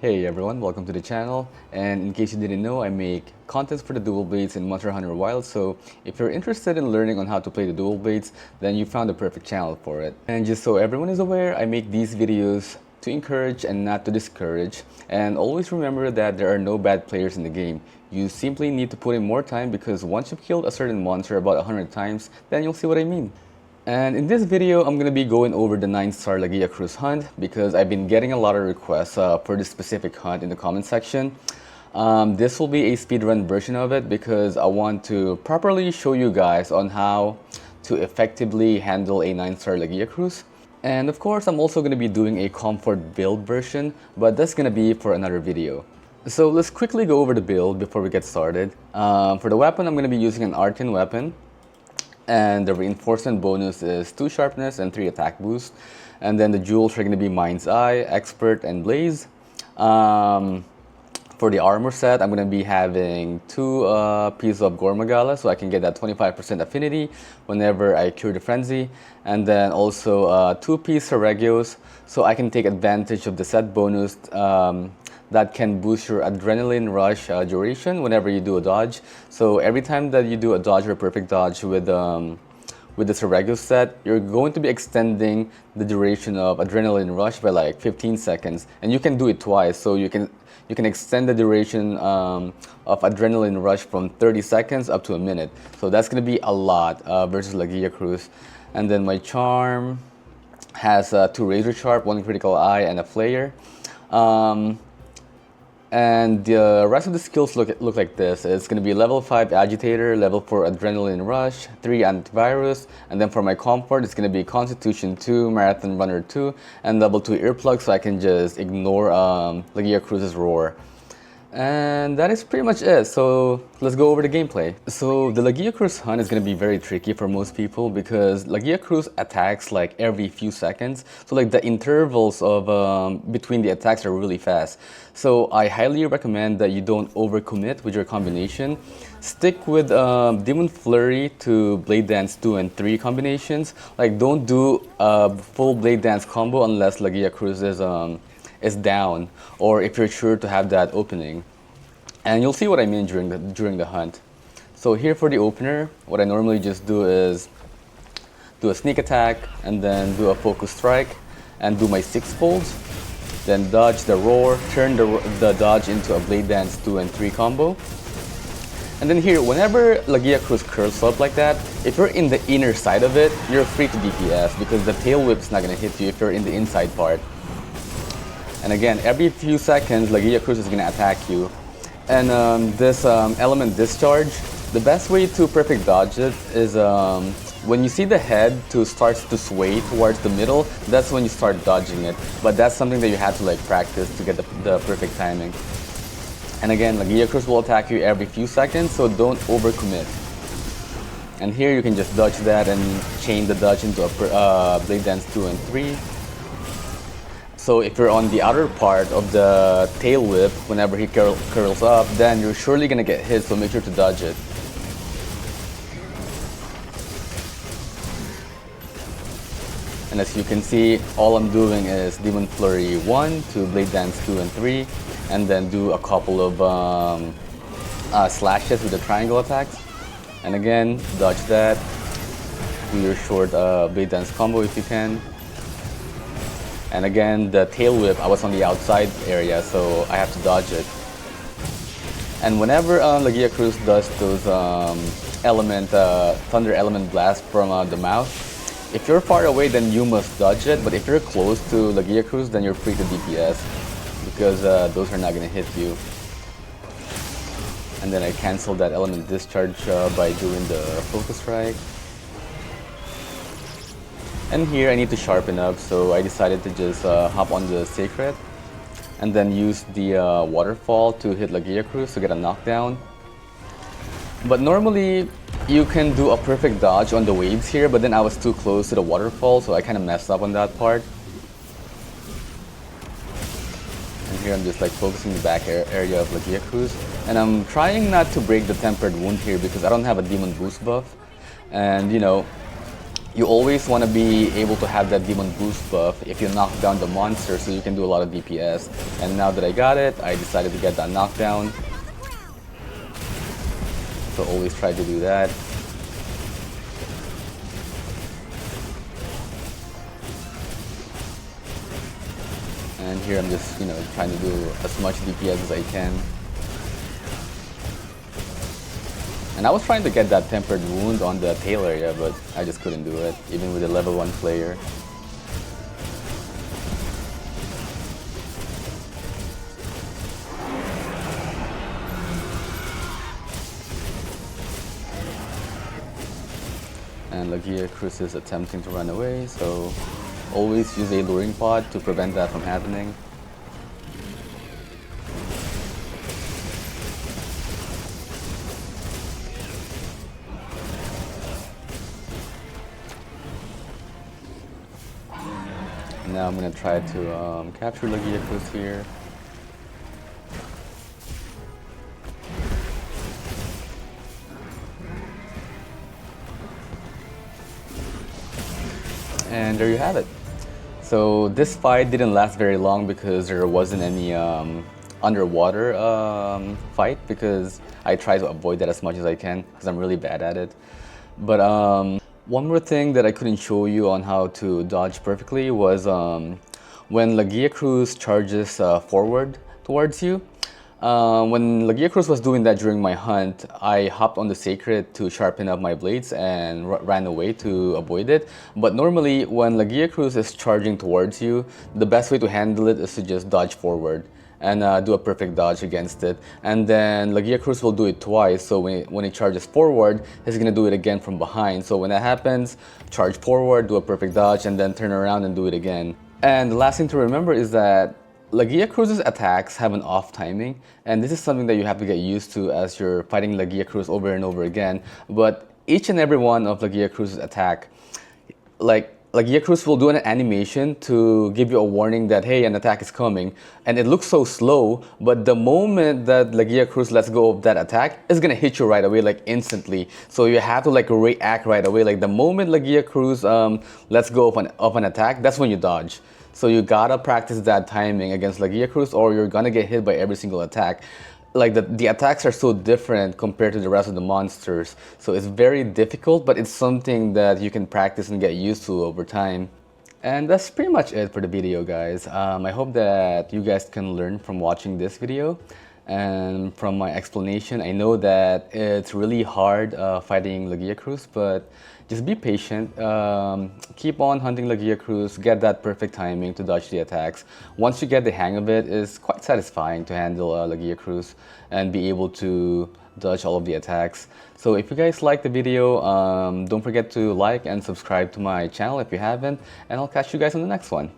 Hey everyone, welcome to the channel. And in case you didn't know, I make contents for the dual blades in Monster Hunter Wilds. So if you're interested in learning on how to play the dual blades, then you found the perfect channel for it. And just so everyone is aware, I make these videos to encourage and not to discourage. And always remember that there are no bad players in the game. You simply need to put in more time, because once you've killed a certain monster about 100 times, then you'll see what I mean. And in this video, I'm going to be going over the 9-star Lagiacrus hunt, because I've been getting a lot of requests for this specific hunt in the comment section. This will be a speedrun version of it, because I want to properly show you guys on how to effectively handle a 9-star Lagiacrus. And of course, I'm also going to be doing a comfort build version, but that's going to be for another video. So let's quickly go over the build before we get started. For the weapon, I'm going to be using an Arcane weapon. And the reinforcement bonus is 2 sharpness and 3 attack boost. And then the jewels are going to be Mind's Eye, Expert, and Blaze. For the armor set, I'm going to be having 2 pieces of Gormagala, so I can get that 25% affinity whenever I cure the frenzy. And then also 2 pieces of Regios, so I can take advantage of the set bonus that can boost your adrenaline rush duration whenever you do a dodge. So every time that you do a dodge or a perfect dodge with the Regio set, you're going to be extending the duration of adrenaline rush by like 15 seconds, and you can do it twice. So you can extend the duration of adrenaline rush from 30 seconds up to a minute. So that's going to be a lot versus Lagiacrus. And then my charm has 2 razor sharp, 1 critical eye, and a flare. And the rest of the skills look like this. It's going to be level 5 Agitator, level 4 Adrenaline Rush, 3 Antivirus, and then for my comfort, it's going to be Constitution 2, Marathon Runner 2, and level 2 Earplug, so I can just ignore Lagiacrus's roar. And that is pretty much it. So let's go over the gameplay. So the Lagiacrus hunt is going to be very tricky for most people, because Lagiacrus attacks like every few seconds. So like the intervals of between the attacks are really fast. So I highly recommend that you don't overcommit with your combination. Stick with Demon Flurry to Blade Dance 2 and 3 combinations. Like, don't do a full Blade Dance combo unless Lagiacrus is down, or if you're sure to have that opening. And you'll see what I mean during the hunt. So here for the opener, what I normally just do is do a sneak attack, and then do a focus strike, and do my 6 folds, then dodge the roar, turn the dodge into a Blade Dance 2 and 3 combo. And then here, whenever Lagiacrus curls up like that, if you're in the inner side of it, you're free to DPS, because the tail whip's not going to hit you if you're in the inside part. And again, every few seconds, Lagiacrus is going to attack you. And this element discharge, the best way to perfect dodge it is when you see the head starts to sway towards the middle, that's when you start dodging it. But that's something that you have to like practice to get the perfect timing. And again, Lagiacrus will attack you every few seconds, so don't overcommit. And here you can just dodge that and chain the dodge into a Blade Dance 2 and 3. So if you're on the outer part of the tail whip, whenever he curls up, then you're surely going to get hit, so make sure to dodge it. And as you can see, all I'm doing is Demon Flurry 1 to Blade Dance 2 and 3, and then do a couple of slashes with the triangle attacks. And again, dodge that, do your short Blade Dance combo if you can. And again, the tail whip, I was on the outside area, so I have to dodge it. And whenever Lagiacrus does those thunder element blast from the mouth, if you're far away, then you must dodge it. But if you're close to Lagiacrus, then you're free to DPS, because those are not going to hit you. And then I canceled that element discharge by doing the focus strike. And here I need to sharpen up, so I decided to just hop on the Sacred, and then use the waterfall to hit Lagiacrus to get a knockdown. But normally you can do a perfect dodge on the waves here, but then I was too close to the waterfall, so I kind of messed up on that part. And here I'm just like focusing the back area of Lagiacrus, and I'm trying not to break the tempered wound here, because I don't have a demon boost buff. And you know, you always want to be able to have that demon boost buff if you knock down the monster, so you can do a lot of DPS. And now that I got it, I decided to get that knockdown. So always try to do that. And here I'm just, trying to do as much DPS as I can. And I was trying to get that tempered wound on the tail area, but I just couldn't do it, even with a level 1 player. And Lagiacrus is attempting to run away, so always use a luring pod to prevent that from happening. Now I'm going to try to capture Lagiacrus here. And there you have it. So this fight didn't last very long because there wasn't any underwater fight, because I try to avoid that as much as I can because I'm really bad at it. But one more thing that I couldn't show you on how to dodge perfectly was when Lagiacrus charges forward towards you. When Lagiacrus was doing that during my hunt, I hopped on the Sacred to sharpen up my blades and ran away to avoid it. But normally, when Lagiacrus is charging towards you, the best way to handle it is to just dodge forward and do a perfect dodge against it. And then Lagiacrus will do it twice, so when he charges forward, he's going to do it again from behind. So when that happens, charge forward, do a perfect dodge, and then turn around and do it again. And the last thing to remember is that Lagiacrus's attacks have an off timing, and this is something that you have to get used to as you're fighting Lagiacrus over and over again. But each and every one of Lagiacrus's attack, Lagiacrus will do an animation to give you a warning that, hey, an attack is coming. And it looks so slow, but the moment that Lagiacrus lets go of that attack, it's gonna hit you right away, like instantly. So you have to react right away. Like the moment Lagiacrus lets go of an attack, that's when you dodge. So you gotta practice that timing against Lagiacrus, or you're gonna get hit by every single attack. Like the attacks are so different compared to the rest of the monsters. So it's very difficult, but it's something that you can practice and get used to over time. And that's pretty much it for the video, guys. I hope that you guys can learn from watching this video. And from my explanation, I know that it's really hard fighting Lagiacrus, but just be patient. Keep on hunting Lagiacrus, get that perfect timing to dodge the attacks. Once you get the hang of it, it's quite satisfying to handle Lagiacrus and be able to dodge all of the attacks. So if you guys liked the video, don't forget to like and subscribe to my channel if you haven't, and I'll catch you guys on the next one.